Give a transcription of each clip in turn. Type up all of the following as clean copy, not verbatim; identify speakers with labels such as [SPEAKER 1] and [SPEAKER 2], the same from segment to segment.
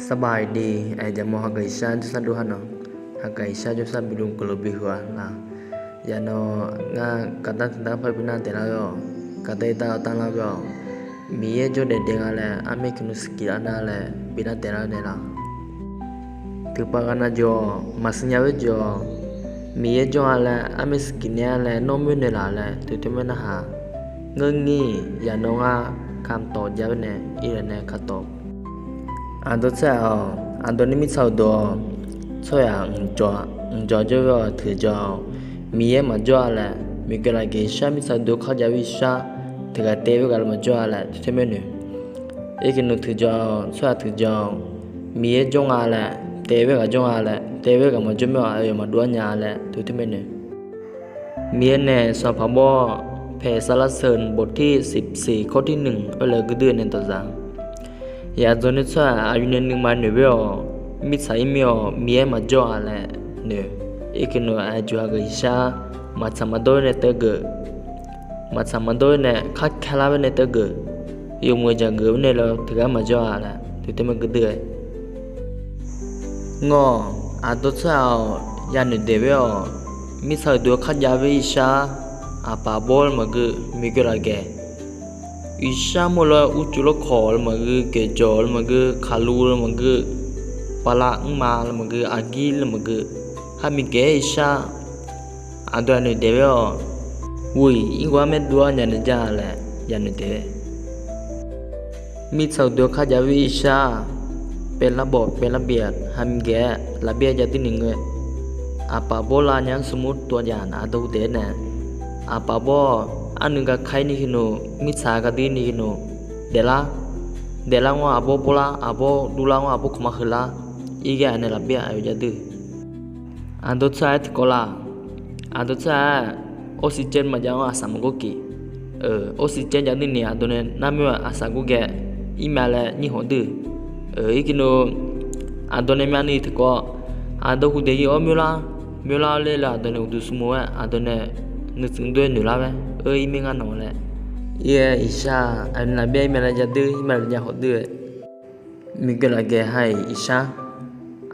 [SPEAKER 1] สบายดีไอจะมองหากอิชาจุสันดูฮันเนาะหากอิชาจุสันบิลุงกลบิหัวล่ะยาโนงากาตันตันไปพินาเตนะก็กาเตตาตันละก็มีเยจุเดเดงอะไรอามิคุนุสกิลานาอะไรพินาเตนะเนี่ยล่ะถือปากนาจอมาสัญญาไว้จอมีเยจุอะไรอามิสกินเนี่ยอะไรน้องมิวเนี่ยล่ะอะไรถือที่มันนะฮะเงื่อนงี้ยาโนงาคำตอบยาวเนี่ยอีเรเนี่ยขัดตอบอันตัวเจ้าอันตัวนี้มีเท่าตัวช่วยจ่อจะว่าถือจ่อมีเยมาจ่อแหละมีกระไรกิชามีเท่าตัวเขาจะวิชาถือกระเตวกันมาจ่อแหละที่ไม่หนึ่งไอ้กินนูถือจ่อช่วยถือจ่อมีเยจงอะไรเตวกันจงอะไรเตวกันมาจ่อไม่ว่าอยู่มาดูอันยาแหละที่ไม่หนึ่งมีเยเนี่ยสอบพบเพศสารเสริญบทที่14ข้อที่1เอาเลยก็เดือนในตัวจังยาจนนี่ช่วยอายุเนี่ยนึงมาหนึ่งเดียวมิใช่ไม่เอามีเอมาจ่ออะไรเนี่ยอีกหนึ่งอาจจะก็อิชามาทำมาโดยเนี่ยเตะเกอมาทำมาโดยเนี่ยคัดแค่ละเป็นเนี่ยเตะเกออยู่มือจะเกอเนี่ยเราถึงจะมาจ่ออะไรถึงจะมาก็เดือยงออาตัวช่วยยาหนึ่งเดียวมิใช่ตัวคัดยาวิชาอาปาบอลมาก็มีกระแกอิชาโมลาอุจุลขอลมาก็เกจอลมาก็ขาลูลมาก็ปลาอุมาลมาก็อากิลมาก็ฮามิเกอิชาอันตัวนี้เดียววุ้ยอีกว่าไม่ดูอันนี้จ้าแหละยันนี้เดียวมิสาวตัวข้าจะวิชาเป็นระบบเป็นระเบียบฮามิเกระเบียบจะที่หนึ่งเลยอาปาบอลายังสมุดตัวอย่างอาดูเด่นเนี่ยอาปาบออันนึงก็ใครนี่หินูมิสากดีนี่หินูเดล่าว่าอาบบลาอาบดูล่าว่าอาบขมาขลาอีกอันนี้ระเบียบอายุจะดื้ออันตัวท้ายที่ก็ล่ะอันตัวท้ายออกซิเจนมาจากอาสามกุกีออกซิเจนจากที่นี่อันตัวนี้น้ำมันอาสามกุกีอีเมลนี่หัวดื้ออีกนูอันตัวนี้มันนี่ที่ก็อันตัวคุณเดียวมิลาเลยล่ะอันตัวนี้ดูสมัวอันตัวนี้นึกถึงด้วยหนูละไหมอีเมงานหนูแหละอิชาอันนั้นเบี้ยอีเมลจะดื้ออีเมลจะหัวดื้อมีก็ละแกให้อิชา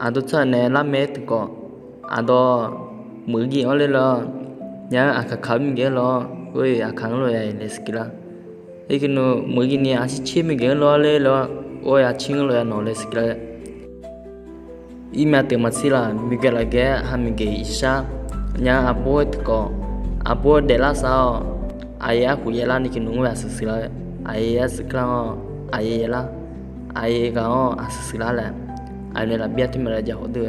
[SPEAKER 1] อันตัวท้ายเนี่ยละเมตก็อันตัวมือกี่อันเลยล่ะยังอาคามีเกี่ยล่ะอาคาเลยเลยสกิลไอ้กินนูมือกี่เนี่ยอาชิมีเกี่ยล่ะเลยล่ะอาชิงเลยนอเลยสกิลอีเมลเต็มมาสิล่ะมีก็ละแกหามีเกี่ยอิชายังอาบัวตก็อาบัวเดล่าสาวอายะคุยล่ะนี่กินนูว่าสกิลอายะสกิลอายะล่ะอายะก็อาสกิลแหละอันนี้ละเบียที่มันจะหัวดื้อ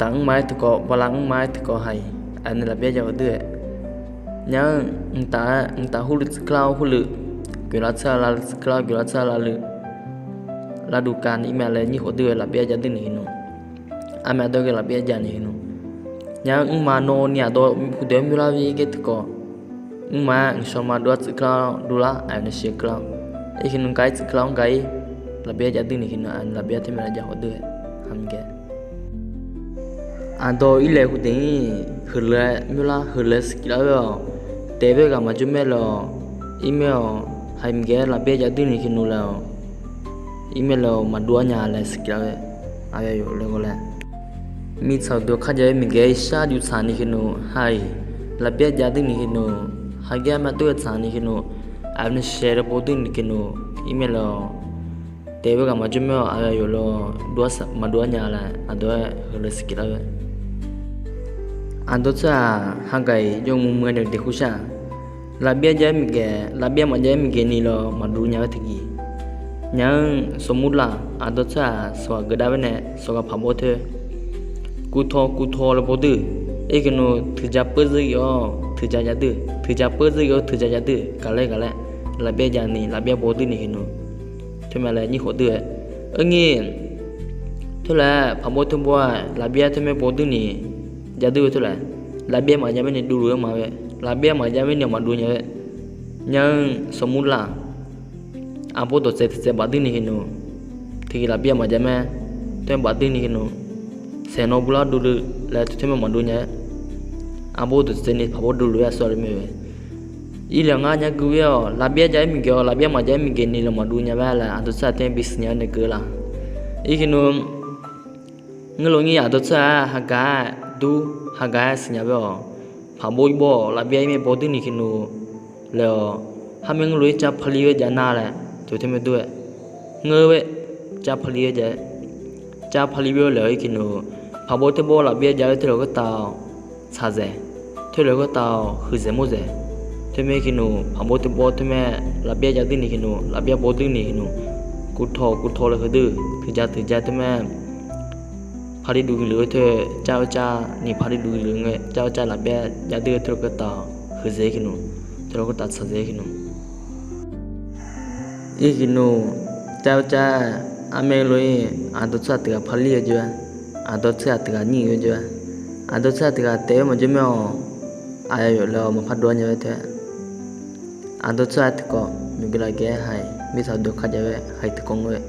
[SPEAKER 1] ตั้งไม้ตก็พลังไม้ตก็ให้อันนี้ละเบียจะหัวดื้อยังตาหูลึกคลาวหูลึกกุลาซาลาคลาวกุลาซาลาลึลาดูการอีเมลนี่หัวดื้อละเบียจะดื้อนี่นูอาเมตัวก็ละเบียจะนี่นูยังมาโนเนี่ยตัวผู้เดียวมีลาวิเกตก็มาชอบมาดูสคลาวดูละอันนี้เสียคลาวไอ้ขนมไก่สคลาวไก่ละเบียจะดื้อนี่นูอันละเบียที่มันจะหัวดื้อทำแกอันตัวอีเล่คุณนี่หือเลยมิลาหือเลยสกิลแล้วเตะไปกับมาจุ่มแล้วอีเมลให้มีแกละเบียจะดื้อนี่คิดนู่นแล้วอีเมลเรามาดูอันยาเลยสกิลเลยอะไรอยู่เลยก็เลยมีสาวตัวข้าจะมีแกชาดูสานี่คิดนู่นให้ละเบียจะดื้อนี่คิดนู่นให้แกมาตัวสานี่คิดนู่นอันนี้แชร์โพสต์นี่คิดนู่นอีเมลเราเตะไปกับมาจุ่มอะไรอยู่แล้วดูมาดูอันยาเลยอันตัวหือเลยสกิลเลยอันตัวจ้าหากยงมุมเงินเด็กขุชาลาเบียจะมีแกลาเบียมันจะมีแกนี่เรามาดูเนี่ยถึงยี่ยังสมมุติละอันตัวจ้าสวากระดาษเนี่ยสวากพับโบเธอกูทอแล้วพอดื้อไอ้กันโนถือจะเปิดซื้อยอถือจะยัดดื้อถือจะเปิดซื้อยอถือจะยัดดื้อกันเลยลาเบียจะนี่ลาเบียพอดื้อนี่กันโนทำไมล่ะนี่หัวดื้องี้ทุเรศพับโบทั้งบัวลาเบียทำไมพอดื้อนี่จะดื้อทุเรศลาเบียมาจะไม่เนี่ยดูเรื่องมาเว้ยลาเบียมาจะไม่เนี่ยมาดูเนี่ยเว้ยยังสมมุติละอาโปตัวเสร็จบัดนี้กันโนที่ลาเบียมาจะไม่ตัวบัดนี้กันโนเซนอบุลาดูแล้วที่มันมาดูเนี่ยอาโปตัวเสร็จนี่พับดูเรื่องสวยมั้ยเว้ยอีหลังงานยังกูเว้ยลาเบียจะไม่เกี่ยวลาเบียมาจะไม่เกี่ยวนี่เรามาดูเนี่ยเว้ยละอันตัวสัตว์เนี่ยบิสเนียเนี่ยกูละ อีกนู้เงินลงยี่ตัวเจ้าฮักกาดูฮักกาสิญญาเบลพาบุยบ่ลาเบียไม่บ่ดึงนี่กินูแล้วหาเงินลุยจับพลีเวจานาแหละจุดที่ไม่ด้วยเงยเวจับพลีเวจจับพลีเวเลยกินูพาบุยที่บ่ลาเบียจะเที่ยวก็ตาวชาเจเที่ยวก็ตาวหือเจมุเจที่ไม่กินูพาบุยที่บ่ที่ไม่ลาเบียจะดึงนี่กินูลาเบียบ่ดึงนี่กินูกูทอเลยคือดื้อถือใจที่แม่พาดิดูเหลือเธอเจ้านี่พาดิดูเหลือไงเจ้าหลับเบี้ยยาดื้อเธอก็ตาคือเจ๊กินูเธอก็ตัดสะเจ๊กินูอีกินูเจ้าอเมริกาตัวชาติกับพาลีจ้ะตัวชาติกับนี่จ้ะตัวชาติกับเต๋อมันจะไม่เอาอะไรอยู่แล้วมันพัดดวนอยู่เถอะตัวชาติก็มีกระไรแก่ให้มีสาวดูขัดอยู่ให้ตะกงเลย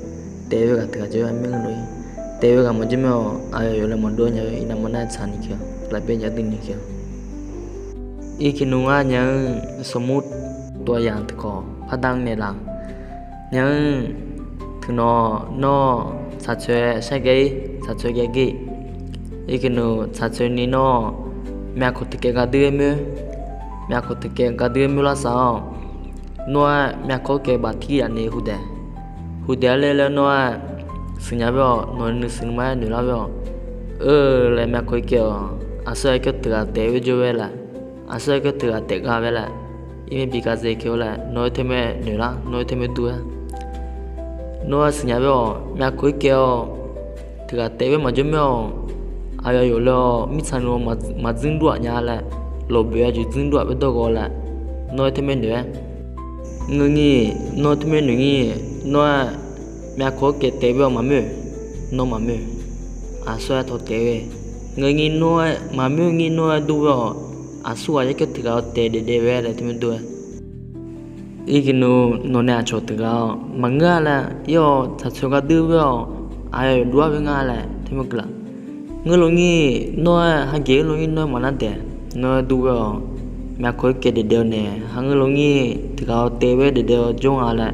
[SPEAKER 1] เต๋อกับตัวจ้ะไม่กันเลยเต๋อกับมันจะไม่เอาอะไรอยู่แล้วมันดวนอยู่อินามันน่าชานิเขียวหลับเบี้ยจะดึงนี่เขียวอีกินูยังสมมุติตัวอย่างตะกอพัดดังเนี่ยล่ะยังถึงนอสัตว์ช่วยใช่ไงสัตว์ช่วยแก่กี่อีกินูสัตว์ช่วยนี่นอแม่คนที่แก่กระดื้อมือแม่คนที่แก่กระดื้อมือละสาวนัวแม่คนแก่บาดที่อันนี้หูเดเลยแล้วนัวสิ่งนี้แบบนัวนึกสิ่งไม่หนูแล้วแบบเลยแม่คนแก่อาศัยก็ตัวเตะวิจูเวล่ะอาศัยก็ตัวเตะกาเวล่ะอีเมบิกาเซคิวล่ะน้อยเท่าแม่หนูละน้อยเท่าแม่ตัวนัวสิ่งนี้แบบแม่คนแก่ตัวเตะเวมาจุ่มเอาอายุอยู่แล้วมิสันโนมาจึงดัวเนี่ยแหละลบเบียจุจึงดัวไปตัวก็แหละน้อยเท่าแม่หนูเงี้ยน้อยเท่าแม่หนูเงี้ยน้อยแม่คนแก่เตะเวมามือน้องมามืออาศัยทอเตะเวเงี้ยน้อยมามือเงี้ยน้อยดูว่าอาศัยก็ถือเอาเตะเดเวเลยที่มันดูอีกนู้นเนี่ยชดถือเอามังงะแหละย่อถ้าชกก็ดูว่าอายุดูว่าเป็นงะแหละที่มันกลับเงี้ยลงงี้น้อยหางเกลลงงี้น้อยมันนั่นแต่น้อยดูว่าแม่คนเกเดเนี่ยหางลงงี้ถือเอาเตะเวเดจงอะไร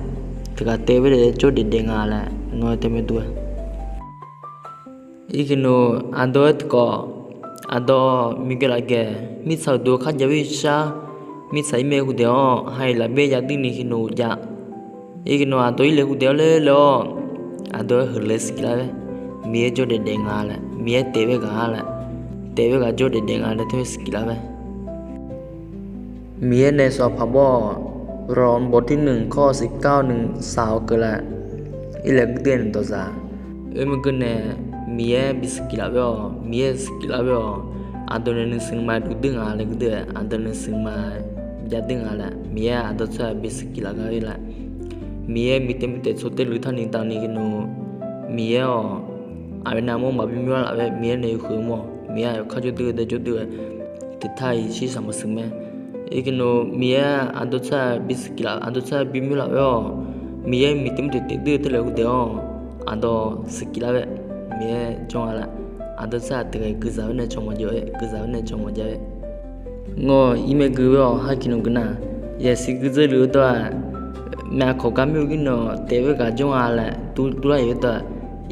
[SPEAKER 1] ถือเอาเตะเวเดจดเดงอะไรน้อยที่มันดูอีกนู้อันโดดก็อันโดมีกระไรมีสาวดูขัดยาวิชามีสายเมฆเดียวให้ละเบียยาดิ้งนี่กินูจ้ะอีกนู้อันโดอีเล็กเดียวเลยล้ออันโดหือเลสกิลาเวมีจดเดงอะไรมีเตะเวกอะไรเตะเวกจดเดงอะไรที่สกิลาเวมีในสอบพบรอนบทที่1ข้อ19 1สาวก็ละอีเล็กเดียนตัวจ้ะมันก็เนี่ยมีบิสกิลาเวมีสกิลาเวอันตัวนึงสิ่งมาดูดึงอะไรก็ได้อันตัวนึงสิ่งมาจะดึงอะไรมีอันตัวจะบิสกิลาก็ได้ละมีเต็มสุดเตลุท่านิตานี่กินูมีอาเวนาโมมาบิมิวลาเวมีในคือโมมีข้าจุดเดือดติดไทยชีสามสิ่งแม่อีกินูมีอันตัวจะบิสกิลาอันตัวจะบิมิวลาเวมีเต็มเดือดเลยก็ได้อันตัวสกิลาเวมีจงอะไรอันตัวจะตัวกุศลเนี่ยจงมาเยอะกุศลเนี่ยจงมาเยอะงออีเมกุเวหากินกันนะยาสิกุศลรู้ตัวแม่เขาการมีกินเนาะเทวกาจงอะไรตัวอะไรอยู่ตัว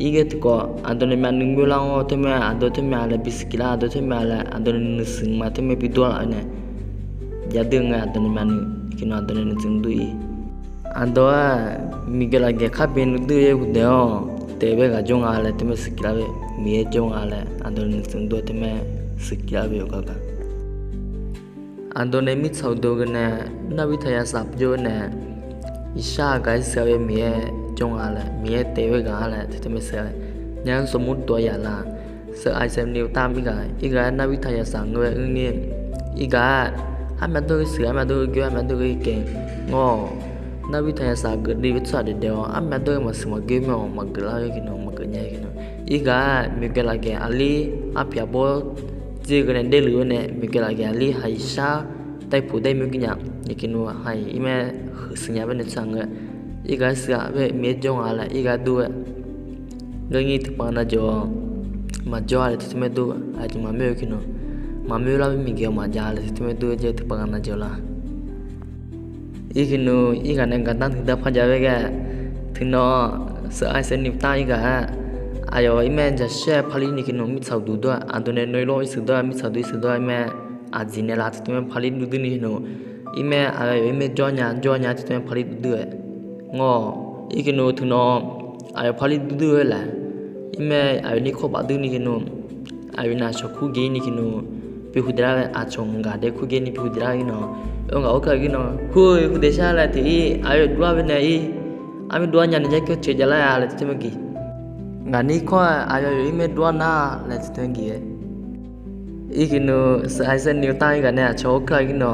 [SPEAKER 1] อีกตัวก็อันตัวนี้แม่นึกไม่ลองที่แม่อันตัวที่แม่อะไรบิสกิลาอันตัวที่แม่อะไรอันตัวนี้สิ่งมาที่แม่ปิดตัวอะไรเนี่ยยาดึงอันตัวนี้แม่นึกกินอันตัวนี้จึงดูอีอันตัวมีกระไรข้าเป็นดูเยอะเดียวเทวกาจงอะไรที่แม่สกิลาเวมีจงอะไรอันตัวนี้จึงดูที่แม่สกิลาเวอยู่กันอันตัวนี้มิตรสาวดูกันเนี่ยนักวิทยาศาสตร์โยนเนี่ยอิชาไกด์เสียไปมีจงอะไรมีเตะไว้กันอะไรที่ไม่เสียยังสมมุติตัวอย่างละเสือไอเซมนิวตามอีกนักวิทยาศาสตร์เงยเงี้ยอีกให้มันตัวเสือมันตัวเกี่ยวมันตัวเก่งงอนักวิทยาศาสตร์เกิดดีวิทยาศาสตร์เดียวมันตัวมาสมัครเกมมาเกล้ากินมาเกลี่ยกินอีกมีเกล้าแกอัลลีอาพิอาโบจีกันเดลิวเนี่ยมีเกล้าแกอัลลีไฮชาแต่ผู้ได้มีกินอย่างกินว่าให้อีเมสิ่งนี้เป็นสังเกตอีกสิ่งแบบมีจงอะไรอีกดูเรื่องนี้ที่ปานาจอมาจออะไรที่ไม่ดูอาจจะมาไม่กินมาไม่รู้มีเกี่ยวมาจออะไรที่ไม่ดูจะที่ปานาจอละอีกนั่นกันตั้งถึงดับพจน์ไปแกถึงนอเสือไอเซนิฟตาอีก ayo ime ja she phali ni kinu mi chau du do adone noi lo isu do mi chau du isu do ime ajine la tu me phali du ni no ime ayo ime jonya tu me phali du ngo ikinu tu no ayo phali du la ime ayo ni kho ba du ni kinu ayo na so khu ge ni kinu pi hudra a chong ga de khu ge ni pi hudra ni no nga oka gi no hui hu de sha la ti ayo dua be ne i ami dua nya ne ja kyo che jala ya la ti me gi ngani kho ayo ime dua na la ti te gi ikinu sai sen new tai ga ne cho ka gi no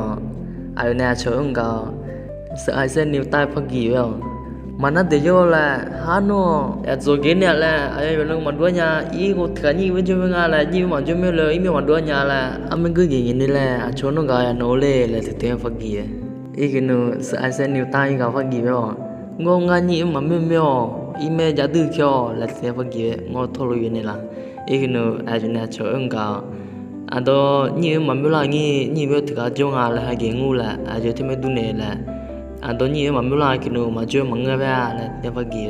[SPEAKER 1] ayo ne cho nga sai sen new tai pha gi yo mana de yo la hano ya zo ge ne la ayo lo ma dua nya i ko ka ni we jo nga la ni ma jo me lo i me ma dua nya la amen ge gi ni la cho no ga ya no le la ti te pha gi ikinu sai sen new tai ga pha gi yo ngo nga ni ma me me i me ja du kyo la ti te pha gi ngo tho lo yu ne la ikinu ayo ne cho nga ado ni ma me la ni me ti ga jo nga la ha ge ngu la ayo ti me du ne la ado ni ma me la kinu ma jo ma nga ba la te pha gi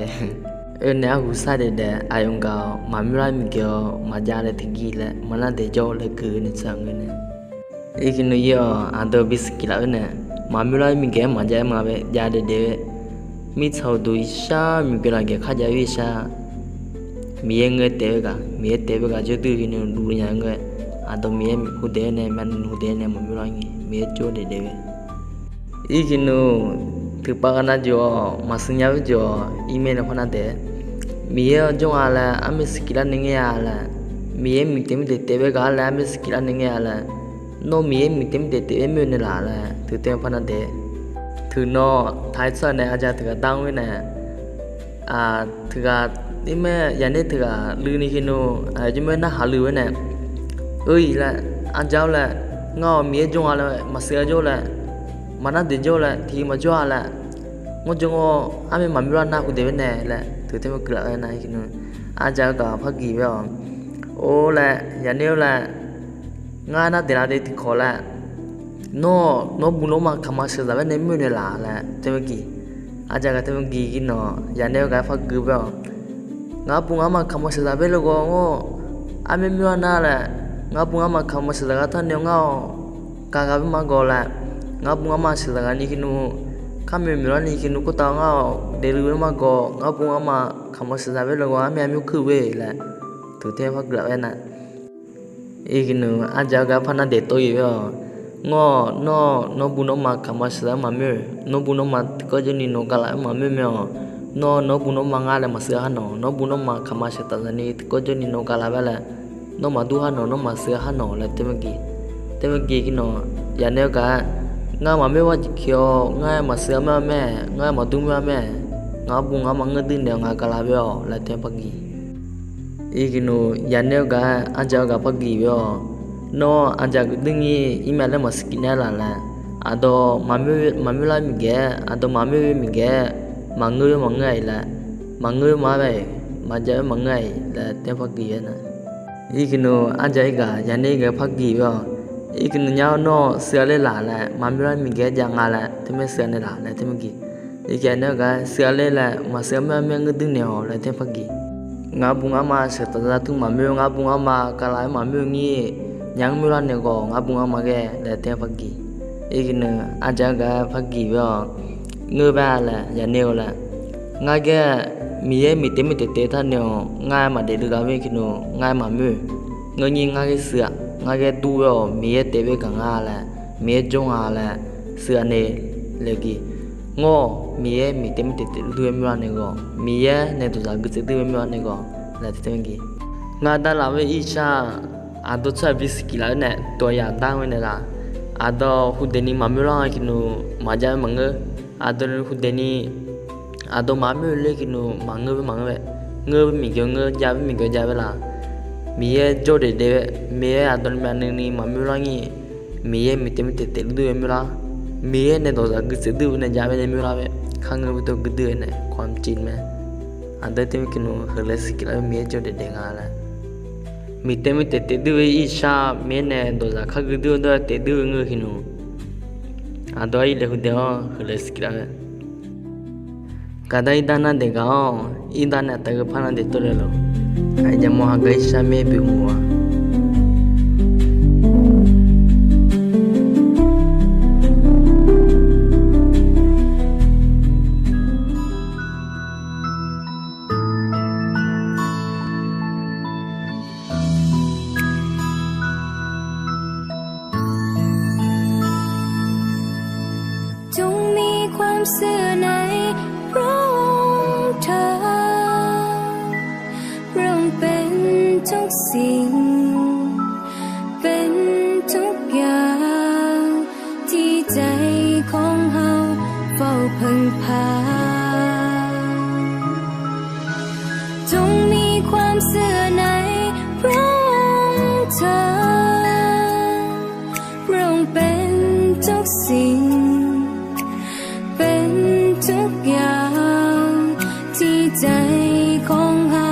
[SPEAKER 1] ne hu sa de ayong ga ma me la mi kyo ma ja le ti gi la ma la de jo le ku ne sang ne ikinu yo ado bis ki la ne ma me la mi ge ma ja ma be ja de mi chau du sha mi ge la ge kha ja wi sha mi ye nge te ga jo du ni du nya nge ado mi hu de ne man hu de ne ma me la ngi mi jo de ikinu thực pa na jo masnya jo email phana de mi ye jo ala ami skila ninge ala mi ye mi tem de tebe ga ala ami skila ninge ala no mi ye mi tem de te me ne la la tu te phana de tu no thai sa ne aja tu ga dang we ne tu ga ime ya ne tu ga lu ni kinu ju me na ha lu we ne oi la an jao la ngo mi ye jo ala masya jo la mana de jo la thi ma jo la ngo jo ngo ame ma mi na ku de ne la tu te ma kla na kinu a ja ga pha gi ba o la ya ne la nga na de la de ti kho la no bu no ma khama se da ne mi ne la te ma gi a ja ga te ma gi ki no ya ne ga pha gi ba nga bu nga ma khama se da be lo go ngo ame mi na la nga bu nga ma khama se da ga ta ne nga ka bi ma go la nga bunga ma sila ni kinu kame mi ni kinu ko ta nga de lu ma go nga bunga ma khama sila be lo ga me mi khu we la tu te phak la na e kinu a ja ga phana de to yi yo ngo no bu no ma khama sila ma me no bu no ma ko je ni no ga la ma me no bu no ma nga la ma sa ha no bu no ma khama se ta ni ko je ni no ga la ba la no ma du ha no ma sa ha no la te ma gi ki no ya ne ga nga ma me wa kyo nga ma sa ma me nga ma du ma me nga bu nga ma nga din de nga ka la byo la te pa gi ikinu ya ne ga anja ga pa gi byo no anja gu ding yi email ma skina la ado ma me la mi ge ado ma me mi ge ma ngai la ma be ma ja ma ngai la te pa gi na ikinu anja ga ya ne ga pa gi byo ikin nyao no sele la ma mi mi ge ja nga la te me se ne la te me gi ikin ne ga sele la ma se ma me ngi din ne ho la te pa gi nga bu nga ma se ta tu ma me nga bu nga ma ka la ma me ngi nyang mi la ne go nga bu nga ma ge la te pa gi ikin a ja ga pa gi yo nge ba la ya ne la nga ge mi ye mi te tha ne nga ma de du ga me kinu nga ma me ngi nga ge sia nga ge tu yo mi ye te be ka nga la mi ye jong a la sia ne le gi ngo mi ye mi te du me ne go mi ye ne tu za gu se du me ne go la te gi nga da la we i sha a do cha bis ki la ne to ya da we ne la a do hu de ni ma me la ki nu ma ja ma nge a do hu de ni a do ma me le ki nu ma nge mi ge ja be la mi ye jo de mi ye adon ma ni ma mi la ni mi ye mi te du mi la mi ye ne do za gu se du ne ja be mi la be khang nge to gu de ne kwam chin me anda te ki no hele sk la mi ye jo de nga la mi te du i sha mi ne do za kha gu du do te du nge ki no ado i le hu de hele sk la ka dai da na de ga i da na ta ga pha na de to le lo Aja mau hagai shame bimua.
[SPEAKER 2] จงมีความเสื่อในพระองค์เธอพระองค์เป็นทุกสิ่งเป็นทุกอย่างที่ใจของเฮาเฝ้าพึ่งพาจงมีความเสื่อในพระองค์เธอพระองค์เป็นทุกสิ่งเป็นทุกอย่างที่ใจของเฮา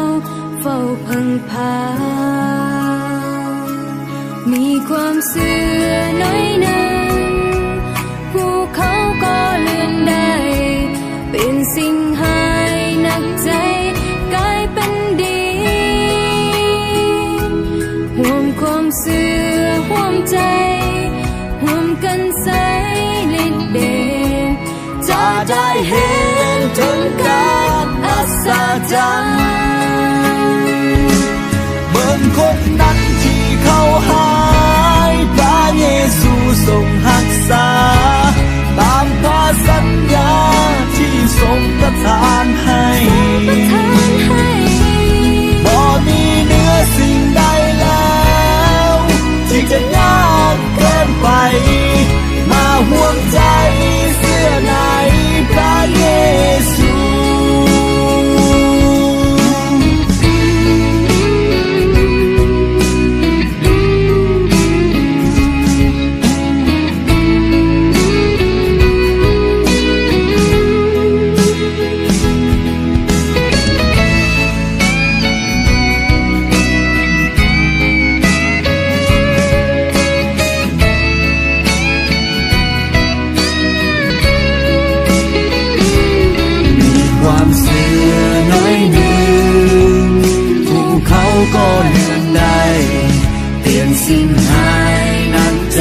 [SPEAKER 2] เฝ้าพึ่งพามีความเสื่อน้อยหนึ่งภูเขาก็เลื่อนได้เป็นสิ่งหายหนักใจกลายเป็นดีห่วงความเสื่อห่วงใจห่วงกันใสฤทธิ์เดชจะได้เห็นถึงการอัศจรรย์
[SPEAKER 3] เบิ่งคนนั้นที่เขาหายพระเยซูทรงรักษาตามพระสัญญาที่ทรงประทานให้บ่มีเหนือสิ่งใดแล้วที่จะยากเกินไปมาห่วงใจเสื้อในพระเยซู ก็เลื่อนได้เปลี่ยนสิ่งหายหนักใจ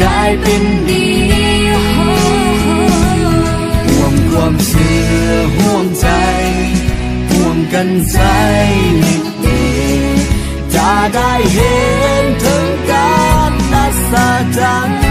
[SPEAKER 3] กลายเป็นดีห่วงความเชื่อห่วงใจห่วงกันใจนิดเดียวจะได้เห็นถึงการอัศจรรย์